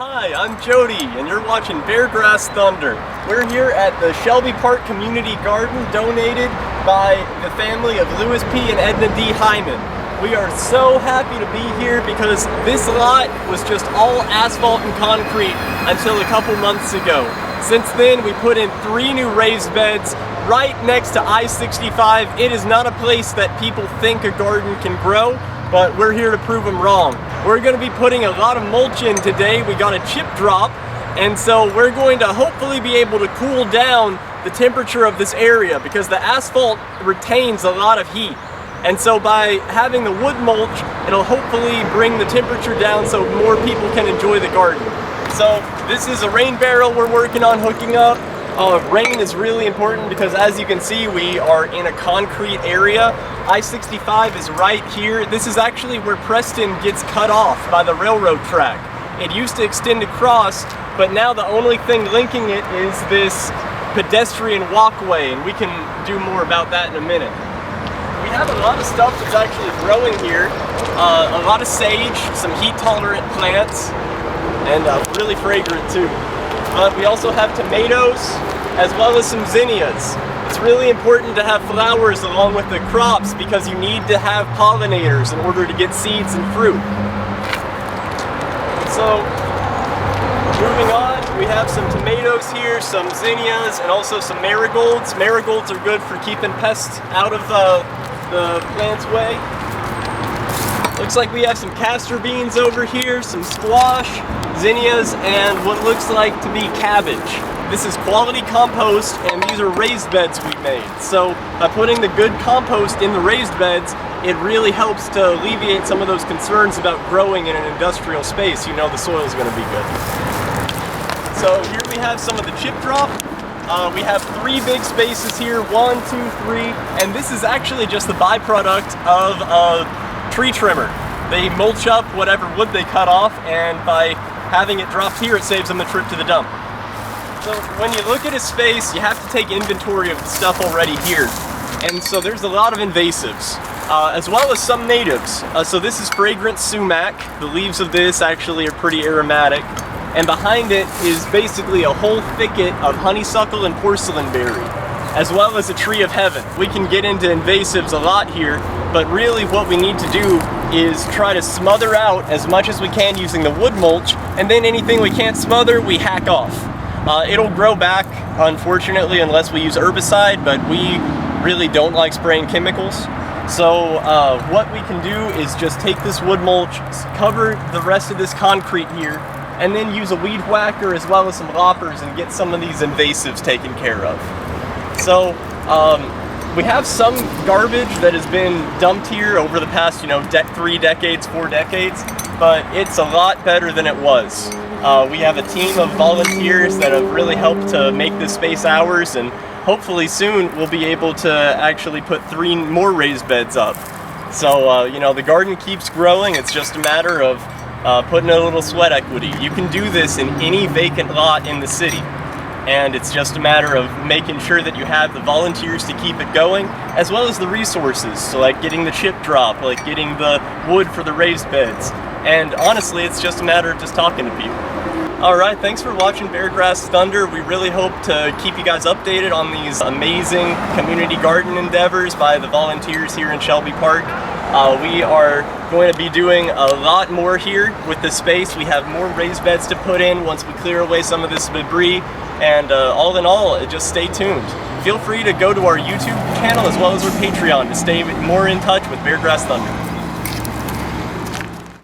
Hi, I'm Jody, and you're watching Beargrass Thunder. We're here at the Shelby Park Community Garden donated by the family of Louis P. and Edna D. Hyman. We are so happy to be here because this lot was just all asphalt and concrete until a couple months ago. Since then, we put in 3 new raised beds right next to I-65. It is not a place that people think a garden can grow, but we're here to prove them wrong. We're going to be putting a lot of mulch in today. We got a chip drop, and so we're going to hopefully be able to cool down the temperature of this area because the asphalt retains a lot of heat. And so by having the wood mulch, it'll hopefully bring the temperature down so more people can enjoy the garden. So this is a rain barrel we're working on hooking up. Rain is really important because, as you can see, we are in a concrete area. I-65 is right here. This is actually where Preston gets cut off by the railroad track. It used to extend across, but now the only thing linking it is this pedestrian walkway, and we can do more about that in a minute. We have a lot of stuff that's actually growing here. A lot of sage, some heat-tolerant plants, and really fragrant too. But we also have tomatoes, as well as some zinnias. It's really important to have flowers along with the crops because you need to have pollinators in order to get seeds and fruit. So, moving on, we have some tomatoes here, some zinnias, and also some marigolds. Marigolds are good for keeping pests out of the plant's way. Looks like we have some castor beans over here, some squash, zinnias, and what looks like to be cabbage. This is quality compost, and these are raised beds we made. So by putting the good compost in the raised beds, it really helps to alleviate some of those concerns about growing in an industrial space. You know the soil is going to be good. So here we have some of the chip drop. We have 3 big spaces here, 1, 2, 3, and this is actually just the byproduct of a tree trimmer. They mulch up whatever wood they cut off, and by having it dropped here, it saves them the trip to the dump. So when you look at a space, you have to take inventory of the stuff already here. And so there's a lot of invasives, as well as some natives. So this is fragrant sumac. The leaves of this actually are pretty aromatic. And behind it is basically a whole thicket of honeysuckle and porcelain berry, as well as a tree of heaven. We can get into invasives a lot here, but really what we need to do is try to smother out as much as we can using the wood mulch, and then anything we can't smother, we hack off. It'll grow back, unfortunately, unless we use herbicide, but we really don't like spraying chemicals. So what we can do is just take this wood mulch, cover the rest of this concrete here, and then use a weed whacker as well as some loppers and get some of these invasives taken care of. So we have some garbage that has been dumped here over the past, 3 decades, 4 decades, but it's a lot better than it was. We have a team of volunteers that have really helped to make this space ours, and hopefully soon we'll be able to actually put 3 more raised beds up. So, the garden keeps growing. It's just a matter of putting a little sweat equity. You can do this in any vacant lot in the city. And it's just a matter of making sure that you have the volunteers to keep it going, as well as the resources, so like getting the chip drop, like getting the wood for the raised beds. And honestly, it's just a matter of just talking to people. Alright, thanks for watching Beargrass Thunder. We really hope to keep you guys updated on these amazing community garden endeavors by the volunteers here in Shelby Park. We are going to be doing a lot more here with this space. We have more raised beds to put in once we clear away some of this debris. And all in all, just stay tuned. Feel free to go to our YouTube channel as well as our Patreon to stay more in touch with Beargrass Thunder.